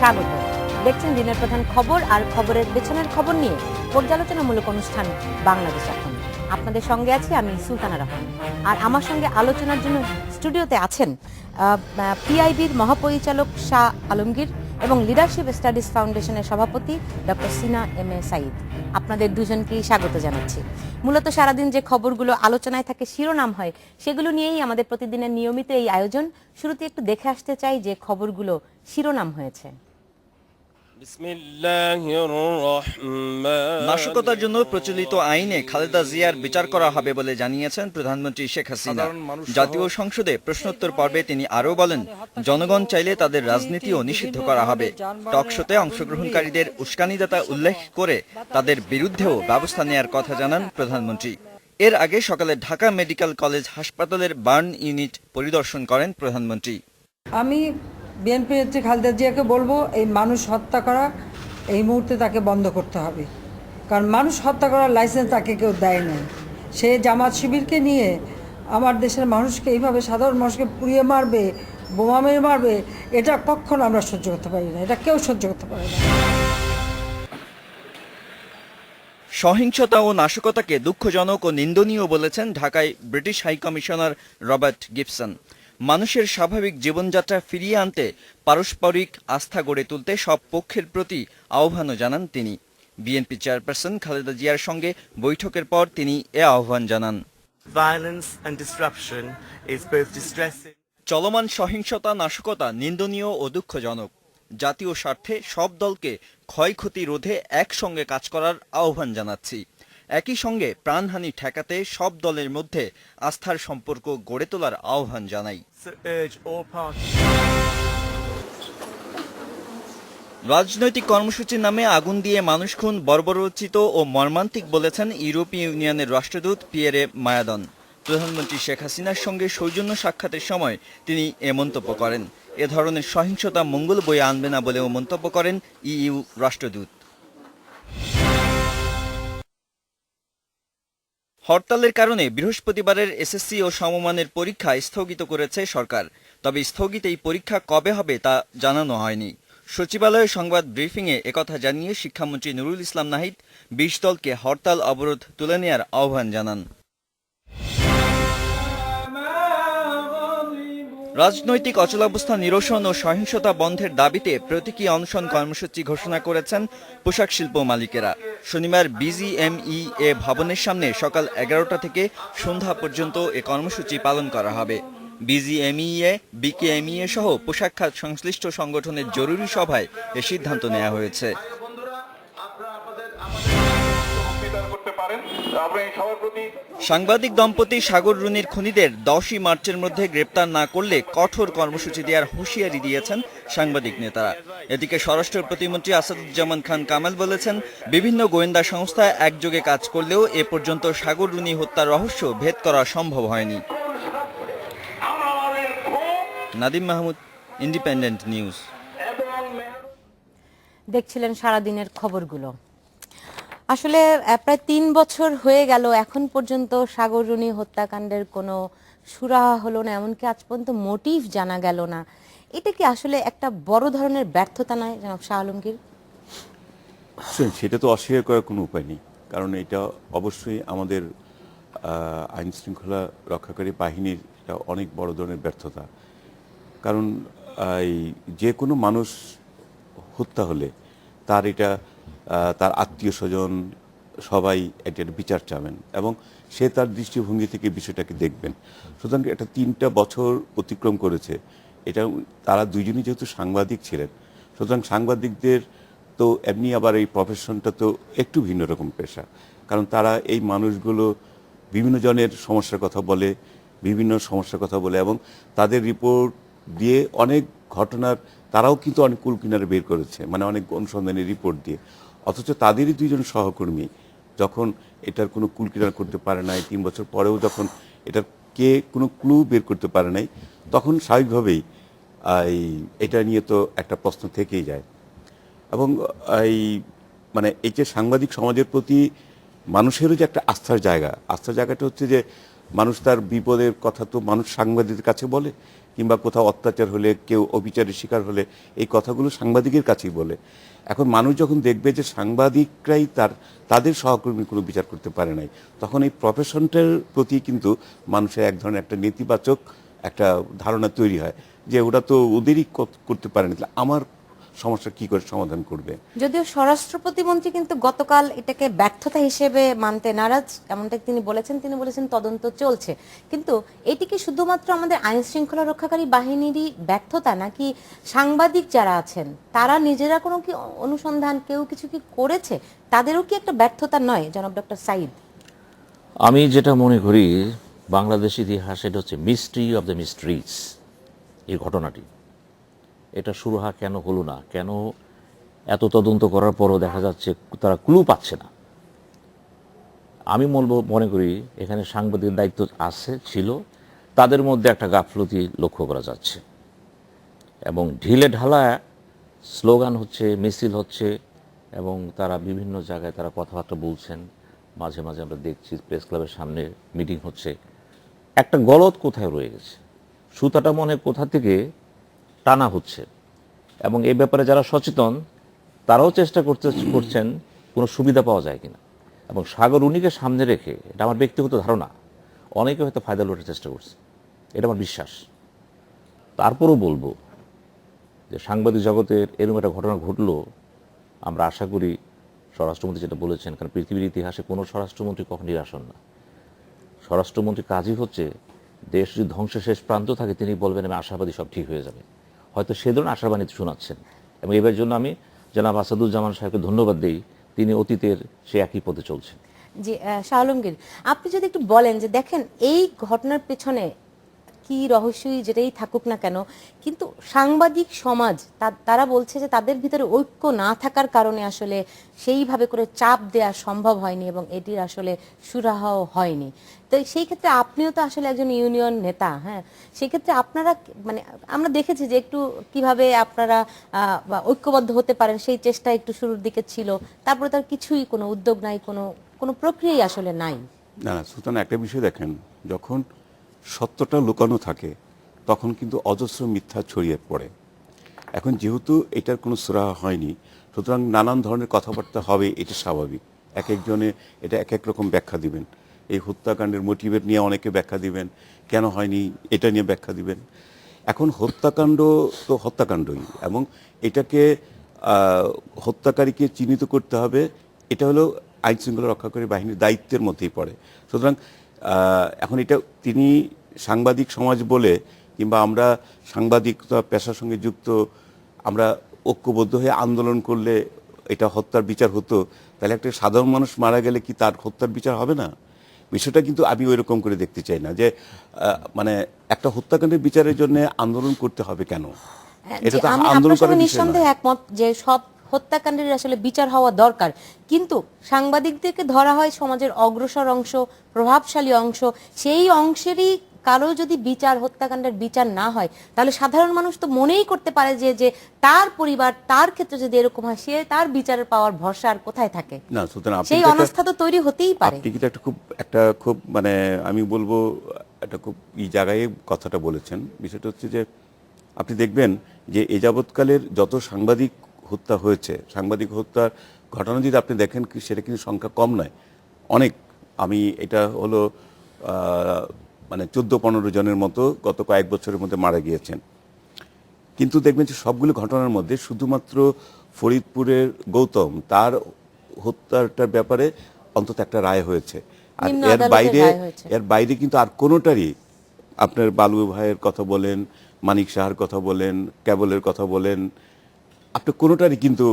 স্বাগত। দেখছেন দিনের প্রধান খবর আর খবরের পেছনের খবর নিয়ে পর্যালোচনামূলক অনুষ্ঠান বাংলাদেশ এখন। আপনাদের সঙ্গে আছি আমি সুলতানা রহমান, আর আমার সঙ্গে আলোচনার জন্য স্টুডিওতে আছেন পিআইবির মহাপরিচালক শাহ আলমগীর এবং লিডারশিপ স্টাডিজ ফাউন্ডেশনের সভাপতি doctor Cena M A Saeed. আপনাদের দুজনকেই স্বাগত জানাচ্ছি। মূলত সারাদিন যে খবরগুলো আলোচনায় থাকে, শিরোনাম হয়, সেগুলো নিয়েই আমাদের প্রতিদিনের নিয়মিত এই আয়োজন। শুরুতে একটু দেখে আসতে চাই যে খবরগুলো শিরোনাম হয়েছে। নাশকতার জন্য প্রচলিত আইনে খালেদা জিয়ার বিচার করা হবে বলে জানিয়েছেন প্রধানমন্ত্রী শেখ হাসিনা। জাতীয় সংসদে প্রশ্নোত্তর পর্বে তিনি আরও বলেন, জনগণ চাইলে তাদের রাজনীতিও নিষিদ্ধ করা হবে। টকশোতে অংশগ্রহণকারীদের উস্কানিদাতা উল্লেখ করে তাদের বিরুদ্ধেও ব্যবস্থা নেয়ার কথা জানান প্রধানমন্ত্রী। এর আগে সকালে ঢাকা মেডিকেল কলেজ হাসপাতালের বার্ন ইউনিট পরিদর্শন করেন প্রধানমন্ত্রী। আমি বিএনপি নেত্রী খালেদা জিয়াকে বলবো, এই মানুষ হত্যা করা এই মুহূর্তে তাকে বন্ধ করতে হবে। কারণ মানুষ হত্যা করার লাইসেন্স তাকে কেউ দেয় নাই। সে জামাত শিবিরকে নিয়ে আমার দেশের মানুষকে এইভাবে, সাধারণ মানুষকে পুড়িয়ে মারবে, বোমা মেরে মারবে, এটা কখনো আমরা সহ্য করতে পারি না, এটা কেউ সহ্য করতে পারে না। সহিংসতা ও নাশকতাকে দুঃখজনক ও নিন্দনীয় বলেছেন ঢাকায় ব্রিটিশ হাইকমিশনার রবার্ট গিবসন। মানুষের স্বাভাবিক জীবনযাত্রা ফিরিয়ে আনতে পারস্পরিক আস্থা গড়ে তুলতে সব পক্ষের প্রতি আহ্বানও জানান তিনি। বিএনপি চেয়ারপারসন খালেদা জিয়ার সঙ্গে বৈঠকের পর তিনি এ আহ্বান জানান। চলমান সহিংসতা, নাশকতা নিন্দনীয় ও দুঃখজনক। জাতীয় স্বার্থে সব দলকে ক্ষয়ক্ষতি রোধে একসঙ্গে কাজ করার আহ্বান জানাচ্ছি। একই সঙ্গে প্রাণহানি ঠেকাতে সব দলের মধ্যে আস্থার সম্পর্ক গড়ে তোলার আহ্বান জানাই। রাজনৈতিক কর্মসূচির নামে আগুন দিয়ে মানুষ খুন বর্বরোচিত ও মর্মান্তিক বলেছেন ইউরোপীয় ইউনিয়নের রাষ্ট্রদূত পিয়েরে মায়াদন। প্রধানমন্ত্রী শেখ হাসিনার সঙ্গে সৌজন্য সাক্ষাতের সময় তিনি এ মন্তব্য করেন। এ ধরনের সহিংসতা মঙ্গল বয়ে আনবে না বলেও মন্তব্য করেন ইইউ রাষ্ট্রদূত। হরতালের কারণে বৃহস্পতিবারের এসএসসি ও সমমানের পরীক্ষা স্থগিত করেছে সরকার। তবে স্থগিত এই পরীক্ষা কবে হবে তা জানানো হয়নি। সচিবালয়ে সংবাদ ব্রিফিংয়ে একথা জানিয়ে শিক্ষামন্ত্রী নুরুল ইসলাম নাহিদ ২০ দলকে হরতাল অবরোধ তুলে নেয়ার আহ্বান জানান। রাজনৈতিক অচলাবস্থা নিরসন ও সহিংসতা বন্ধের দাবিতে প্রতীকী অনশন কর্মসূচি ঘোষণা করেছেন পোশাক শিল্প মালিকেরা। শনিবার বিজিএমইএ ভবনের সামনে সকাল ১১টা থেকে সন্ধ্যা পর্যন্ত এ কর্মসূচি পালন করা হবে। বিজিএমইএ, বিকেএমইএ সহ পোশাক খাত সংশ্লিষ্ট সংগঠনের জরুরি সভায় এ সিদ্ধান্ত নেওয়া হয়েছে। সাংবাদিক দম্পতি সাগর রুনির খুনিদের ১০ই মার্চের মধ্যে গ্রেপ্তার না করলে কঠোর কর্মসূচি দেওয়ার হুঁশিয়ারি দিয়েছেন সাংবাদিক নেতারা। এদিকে স্বরাষ্ট্র প্রতিমন্ত্রী আসাদুজ্জামান খান কামাল বলেছেন, বিভিন্ন গোয়েন্দা সংস্থা একযোগে কাজ করলেও এ পর্যন্ত সাগর রুনি হত্যার রহস্য ভেদ করা সম্ভব হয়নি। Nadim Mahmud, Independent News. দেখছিলেন সারাদিনের খবরগুলো। আসলে প্রায় ৩ বছর হয়ে গেল, এখন পর্যন্ত সাগর রুনি হত্যাকাণ্ডের কোনো সুরাহা হলো না, এমনকি আজ পর্যন্ত মোটিভ জানা গেল না। এটা কি আসলে একটা বড় ধরনের ব্যর্থতা নয় জনাব শাহ আলমগীর? সেটা তো অস্বীকার করার কোনো উপায় নেই, কারণ এটা অবশ্যই আমাদের আইন শৃঙ্খলা রক্ষাকারী বাহিনীর এটা অনেক বড় ধরনের ব্যর্থতা। কারণ যে কোনো মানুষ হত্যা হলে তার তার আত্মীয় স্বজন সবাই এটার বিচার চাবেন এবং সে তার দৃষ্টিভঙ্গি থেকে বিষয়টাকে দেখবেন। সুতরাং এটা ৩টা বছর অতিক্রম করেছে। এটা তারা দুইজনই যেহেতু সাংবাদিক ছিলেন, সুতরাং সাংবাদিকদের তো এমনি আবার এই প্রফেশনটা তো একটু ভিন্ন রকম পেশা। কারণ তারা এই মানুষগুলো বিভিন্ন জনের সমস্যার কথা বলে এবং তাদের রিপোর্ট দিয়ে অনেক ঘটনার তারাও কিন্তু অনেক কুল কিনারে বের করেছে, মানে অনেক অনুসন্ধানী রিপোর্ট দিয়ে। অথচ তাদেরই দুইজন সহকর্মী যখন এটার কোনো কুল কিনারা করতে পারে নাই, ৩ বছর পরেও যখন এটার কোনো ক্লু বের করতে পারে নাই, তখন স্বাভাবিকভাবেই এটা নিয়ে তো একটা প্রশ্ন থেকেই যায়। এবং এই যে সাংবাদিক সমাজের প্রতি মানুষেরও যে একটা আস্থার জায়গাটা হচ্ছে যে মানুষ তার বিপদের কথা তো মানুষ সাংবাদিকদের কাছে বলে, কিংবা কোথাও অত্যাচার হলে, কেউ অবিচারের শিকার হলে এই কথাগুলো সাংবাদিকের কাছেই বলে। এখন মানুষ যখন দেখবে যে সাংবাদিকরাই তাদের সহকর্মী কোনো বিচার করতে পারে নাই, তখন এই প্রফেশনটার প্রতি কিন্তু মানুষের এক ধরনের একটা নেতিবাচক একটা ধারণা তৈরি হয় যে ওরা তো ওদেরই করতে পারে না, তাহলে আমার সমস্যা কি করে সমাধান করবে। যদিও স্বরাষ্ট্র প্রতিমন্ত্রী কিন্তু গতকাল এটাকে ব্যর্থতা হিসেবে মানতে নারাজ, এমনটা তিনি বলেছেন তদন্ত চলছে। কিন্তু এটি কি শুধুমাত্র আমাদের আইন শৃঙ্খলা রক্ষাকারী বাহিনীরই ব্যর্থতা, নাকি সাংবাদিক যারা আছেন তারা নিজেরা কোনো কি অনুসন্ধান, কেউ কিছু কি করেছে, তাদেরও কি একটা ব্যর্থতা নয় জনাব ডক্টর সাঈদ? আমি যেটা মনে করি বাংলাদেশ ইতিহাসে এটা হচ্ছে মিস্ট্রি অফ দ্য মিস্ট্রিজ। এই ঘটনাটি এটা শুরু কেন হলো না, কেন এত তদন্ত করার পরও দেখা যাচ্ছে তারা ক্লু পাচ্ছে না। আমি মনে করি এখানে সাংবাদিকের দায়িত্ব ছিল, তাদের মধ্যে একটা গাফলতি লক্ষ্য করা যাচ্ছে এবং ঢিলে ঢালা স্লোগান হচ্ছে, মিছিল হচ্ছে এবং তারা বিভিন্ন জায়গায় তারা কথাবার্তা বলছেন। মাঝে মাঝে আমরা দেখছি প্রেস ক্লাবের সামনে মিটিং হচ্ছে। একটা গলদ কোথায় রয়ে গেছে, সুতাটা মনে কোথা থেকে টানা হচ্ছে এবং এই ব্যাপারে যারা সচেতন তারাও চেষ্টা করছেন কোনো সুবিধা পাওয়া যায় কিনা। এবং সাগর রুনিকে সামনে রেখে, এটা আমার ব্যক্তিগত ধারণা, অনেকে হয়তো ফায়দা লোটার চেষ্টা করছে, এটা আমার বিশ্বাস। তারপরও বলবো যে সাংবাদিক জগতের এরকম একটা ঘটনা ঘটলো, আমরা আশা করি স্বরাষ্ট্রমন্ত্রী যেটা বলেছেন, কারণ পৃথিবীর ইতিহাসে কোনো স্বরাষ্ট্রমন্ত্রী কখন নিরাশ হন না। স্বরাষ্ট্রমন্ত্রীর কাজই হচ্ছে দেশ যদি ধ্বংসের শেষ প্রান্ত থাকে তিনি বলবেন আমি আশাবাদী, সব ঠিক হয়ে যাবে। হয়তো সে ধরনের আশাবাণী শোনাচ্ছেন এবং এবার জন্য আমি জনাব আসাদুজ্জামান সাহেবকে ধন্যবাদ দিই, তিনি অতীতের সে একই পথে চলছেন। জি শাহ আলমগীর, আপনি যদি একটু বলেন যে দেখেন এই ঘটনার পেছনে কি রহস্যই যেটাই থাকুক না কেন, কিন্তু সাংবাদিক সমাজ তারা বলছে যে তাদের ভিতরে ঐক্য না থাকার কারণে আসলে সেইভাবে করে চাপ দেওয়া সম্ভব হয়নি এবং এটির আসলে সুরাহাও হয়নি। তো সেই ক্ষেত্রে আপনিও তো আসলে একজন ইউনিয়ন নেতা, হ্যাঁ, সেই ক্ষেত্রে আপনারা মানে আমরা দেখেছি যে একটু কিভাবে আপনারা ঐক্যবদ্ধ হতে পারেন সেই চেষ্টা একটু শুরুর দিকে ছিল, তারপরে তার কিছুই কোনো উদ্যোগ নাই, কোনো প্রক্রিয়াই আসলে নাই। না সুতরাং একটা বিষয় দেখেন, যখন সত্যটা লুকানো থাকে তখন কিন্তু অজস্র মিথ্যা ছড়িয়ে পড়ে। এখন যেহেতু এটার কোনো সুরাহা হয়নি, সুতরাং নানান ধরনের কথাবার্তা হবে, এটা স্বাভাবিক। এক একজনে এটা এক এক রকম ব্যাখ্যা দিবেন। এই হত্যাকাণ্ডের মোটিভের নিয়ে অনেকে ব্যাখ্যা দিবেন, কেন হয়নি এটা নিয়ে ব্যাখ্যা দিবেন। এখন হত্যাকাণ্ড তো হত্যাকাণ্ডই, এবং এটাকে হত্যাকারীকে চিহ্নিত করতে হবে, এটা হলো আইন শৃঙ্খলা রক্ষাকারী বাহিনীর দায়িত্বের মধ্যেই পড়ে। সুতরাং এখন এটা তিনি সাংবাদিক সমাজ বলে কিংবা আমরা সাংবাদিকতা পেশার সঙ্গে যুক্ত, আমরা ঐক্যবদ্ধ হয়ে আন্দোলন করলে এটা হত্যার বিচার হতো, তাহলে একটা সাধারণ মানুষ মারা গেলে কি তার হত্যার বিচার হবে না? বিষয়টা কিন্তু আমি ওই রকম করে দেখতে চাই না যে মানে একটা হত্যাকাণ্ডের বিচারের জন্য আন্দোলন করতে হবে কেন। এটা তো আন্দোলন করার বিষয় না। নিঃসন্দেহে একমত যে সব হত্যাকাণ্ডের আসলে বিচার হওয়া দরকার, কিন্তু সাংবাদিকদেরকে ধরা হয় সমাজের অগ্রসর অংশ, প্রভাবশালী অংশ, সেই অংশেরই কারো যদি হত্যাকাণ্ডের বিচার না হয় তাহলে সাধারণ মানুষ তো মনেই করতে পারে যে তার পরিবার, তার ক্ষেত্রে যদি এরকম হয়, সে তার বিচারের পাওয়ার ভরসা আর কোথায় থাকে? না সুতরাং সেই অনাস্থা তো তৈরি হতেই পারে। আপনি কিন্তু একটা খুব মানে আমি বলবো একটা খুব এই জায়গায় কথাটা বলেছেন। বিষয়টা হচ্ছে যে আপনি দেখবেন যে এ যাবৎকালের যত সাংবাদিক হত্যা হয়েছে, সাংবাদিক হত্যার ঘটনা যদি আপনি দেখেন সেটা কিন্তু সংখ্যা কম নয়, অনেক। আমি এটা হলো মানে 14-15 জনের মতো গত কয়েক বছরের মধ্যে মারা গিয়েছেন। কিন্তু দেখবেন যে সবগুলো ঘটনার মধ্যে শুধুমাত্র ফরিদপুরের গৌতম তার হত্যাটার ব্যাপারে অন্তত একটা রায় হয়েছে, আর এর বাইরে কিন্তু আর কোনোটারই, আপনার বালু ভাইয়ের কথা বলেন, মানিক সাহার কথা বলেন, কেবলের কথা বলেন, আপনি কোনোটারই কিন্তু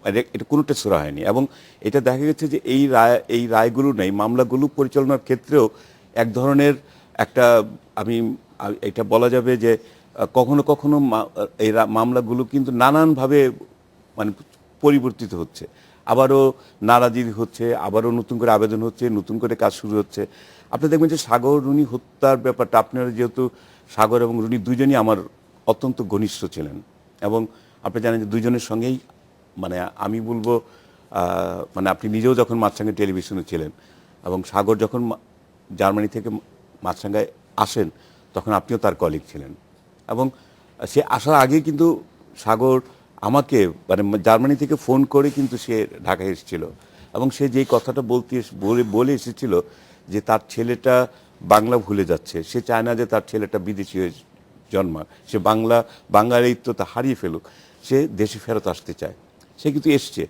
এটা কোনোটা ছোড়া হয়নি। এবং এটা দেখা গেছে যে এই রায়গুলো নেই, মামলাগুলো পরিচালনার ক্ষেত্রেও এক ধরনের একটা এটা বলা যাবে যে কখনো কখনো এই মামলাগুলো কিন্তু নানানভাবে মানে পরিবর্তিত হচ্ছে, আবারও নারাজি হচ্ছে, আবারও নতুন করে আবেদন হচ্ছে, নতুন করে কাজ শুরু হচ্ছে। আপনি দেখবেন যে সাগর রুনি হত্যার ব্যাপারটা, আপনারা যেহেতু সাগর এবং রুনি দুইজনই আমার অত্যন্ত ঘনিষ্ঠ ছিলেন, এবং আপনি জানেন যে দুইজনের সঙ্গেই মানে আমি বলবো মানে আপনি নিজেও যখন মাছরাঙা টেলিভিশনে ছিলেন এবং সাগর যখন জার্মানি থেকে মাছরাঙায় আসেন তখন আপনিও তার কলিগ ছিলেন। এবং সে আসার আগে কিন্তু সাগর আমাকে মানে জার্মানি থেকে ফোন করে কিন্তু সে ঢাকায় এসেছিল এবং সে যেই কথাটা বলে এসেছিল যে তার ছেলেটা বাংলা ভুলে যাচ্ছে, সে চায় না যে তার ছেলেটা বিদেশি হয়ে জন্মাক, সে বাঙালিত্বতা হারিয়ে ফেলুক, সে দেশে ফেরত আসতে চায়। সে কিন্তু এসছে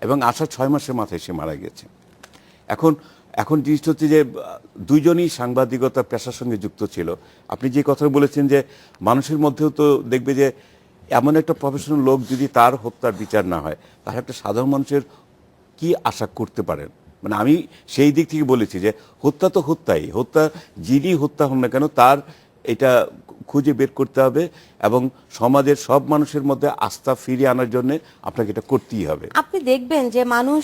এবং আসার 6 মাসের মাথায় সে মারা গেছে। এখন জিনিসটা হচ্ছে যে দুইজনই সাংবাদিকতা পেশার সঙ্গে যুক্ত ছিল। আপনি যে কথা বলেছেন যে মানুষের মধ্যেও তো দেখবে যে এমন একটা প্রফেশনাল লোক যদি তার হত্যার বিচার না হয়, তাহলে একটা সাধারণ মানুষের কি আশা করতে পারেন? মানে আমি সেই দিক থেকে বলেছি যে হত্যা তো হত্যা যিনি হত্যা হন না কেন তার এটা খুঁজে বের করতে হবে এবং সমাজের সব মানুষের মধ্যে আস্থা ফিরিয়ে আনার জন্য আপনাকে এটা করতেই হবে। আপনি দেখবেন যে মানুষ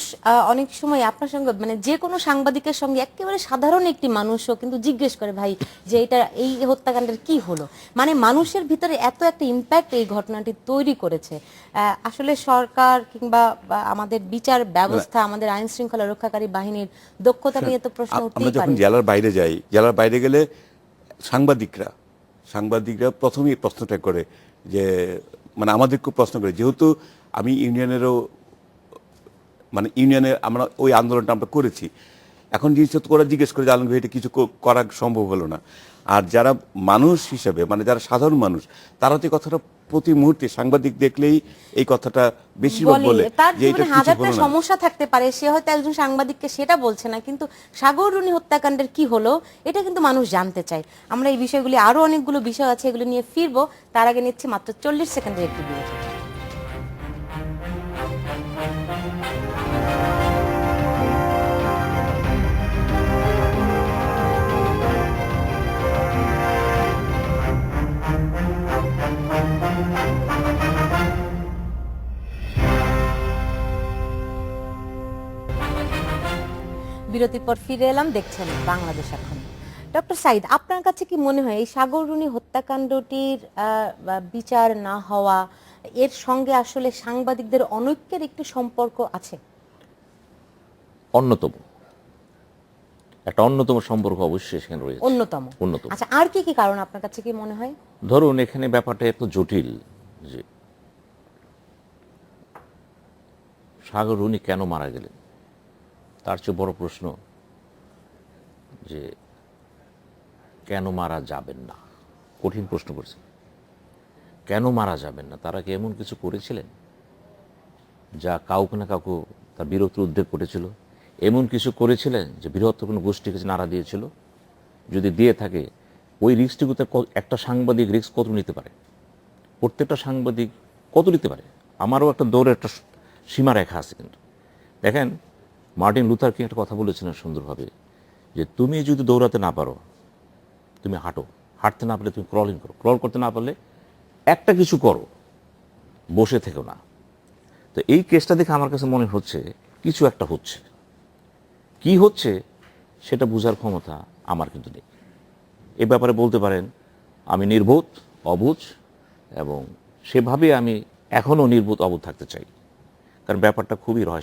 অনেক সময় আপনার সঙ্গে মানে যে কোনো সাংবাদিকের সঙ্গে একেবারে সাধারণ একটি মানুষও কিন্তু জিজ্ঞেস করে ভাই যে এটা এই হত্যাকাণ্ডের কি হলো, মানে মানুষের ভিতরে এত একটা ইম্প্যাক্ট এই ঘটনাটি তৈরি করেছে। আসলে সরকার কিংবা আমাদের বিচার ব্যবস্থা, আমাদের আইন শৃঙ্খলা রক্ষাকারী বাহিনীর দক্ষতা নিয়ে তো প্রশ্ন আমরা উঠতেই যখন পারে। জেলার বাইরে যাই, জেলার বাইরে গেলে সাংবাদিকরা প্রথমেই প্রশ্নটা করে যে মানে আমাদেরকে প্রশ্ন করে, যেহেতু আমি ইউনিয়নে আমরা ওই আন্দোলনটা আমরা করেছি, এখন জিনিসটা ওরা জিজ্ঞেস করে যে আলম ভাই এটা কিছু করা সম্ভব হলো না। আর যারা মানুষ হিসেবে মানে যারা সাধারণ মানুষ, তারা তো কথাটা প্রতি মুহূর্তে সাংবাদিক দেখলেই এই কথাটা বেশিরভাগ বলে তার যে এটা জীবনে কিছু হাজারটা হলো না। সমস্যা থাকতে পারে, সে হয়তো একজন সাংবাদিককে সেটা বলছে না, কিন্তু সাগর রুনি হত্যাকাণ্ডের কি হলো এটা কিন্তু মানুষ জানতে চায়। আমরা এই বিষয়গুলি আরো অনেকগুলো বিষয় আছে, এগুলো নিয়ে ফিরবো, তার আগে নিচ্ছি মাত্র 40 সেকেন্ডের একটি বিরতি। বিরতির পর ফিরে এলাম, দেখছেন বাংলাদেশ এখন। ডক্টর সাইদ, আপনার কাছে কি মনে হয় এই সাগর রুনি হত্যাকাণ্ডটির বিচার না হওয়া এর সঙ্গে আসলে সাংবাদিকদের অনৈক্যের একটি সম্পর্ক আছে? অন্যতম সম্পর্ক অবশ্যই সেখানে রয়েছে। অন্যতম। অন্যতম। আচ্ছা, আর কি কি কারণ আপনার কাছে কি মনে হয়? ধরুন এখানে ব্যাপারটা এত জটিল যে সাগর রুনি কেন মারা গেলেন, তার চেয়ে বড় প্রশ্ন যে কেন মারা যাবেন না। কঠিন প্রশ্ন করছে, কেন মারা যাবেন না? তারা কি এমন কিছু করেছিলেন যা কাউকে না কাউকে তার বীরত্বের উদ্বেগ করেছিল? এমন কিছু করেছিলেন যে বৃহত্তর কোনো গোষ্ঠীকে নাড়া দিয়েছিল? যদি দিয়ে থাকে, ওই রিস্কটুকু একটা সাংবাদিক রিস্ক কত নিতে পারে? প্রত্যেকটা সাংবাদিক কত নিতে পারে? আমারও একটা দৌড়ের একটা সীমা রেখা আছে। কিন্তু দেখেন, মার্টিন লুথার কিং একটা কথা বলেছিলেন সুন্দরভাবে, যে তুমি যদি দৌড়াতে না পারো তুমি হাঁটো, হাঁটতে না পারলে তুমি ক্রলিং করো, ক্রল করতে না পারলে একটা কিছু করো, বসে থেকো না। তো এই কেসটা দেখে আমার কাছে মনে হচ্ছে কিছু একটা হচ্ছে। কি হচ্ছে সেটা বোঝার ক্ষমতা আমার কিন্তু নেই। এ ব্যাপারে বলতে পারেন আমি নির্বোধ, অবুঝ, এবং সেভাবে আমি এখনও নির্বোধ অবুঝ থাকতে চাই, কারণ ব্যাপারটা খুবই রহস্য।